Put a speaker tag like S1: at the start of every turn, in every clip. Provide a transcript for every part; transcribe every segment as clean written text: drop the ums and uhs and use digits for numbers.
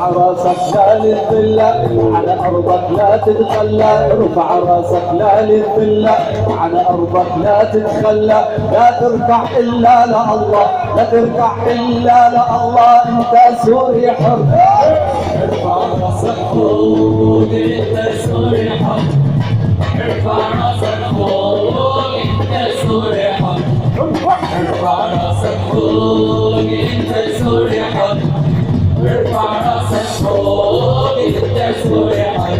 S1: ارفع راسك لا للذلة على ارضك لا تتخلى، ارفع راسك لا للذلة على ارضك لا تتخلى، لا تركع الا لله، لا تركع الا لله، انت سوري حر.
S2: ارفع راسك فوق انت سوري حر، ارفع راسك فوق انت سوري حر، ارفع راسك فوق انت سوري حر، ارفع راسك فوق انت سوري حر.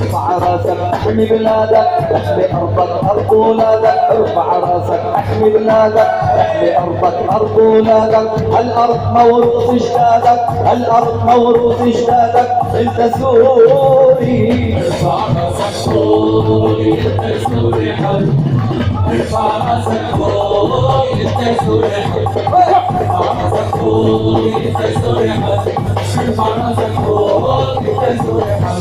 S1: ارفع راسك احمي بلادك، احمي ارضك ارض ولادك، ارفع راسك احمي بلادك، احمي ارضك ارض ولادك، الارض موروث اجدادك، الارض موروث اجدادك، انت سوري.
S2: ارفع راسك فوق انت سوري حر، ارفع راسك فوق انت سوري حر، ارفع راسك فوق انت سوري حر، ارفع راسك فوق انت سوري حر.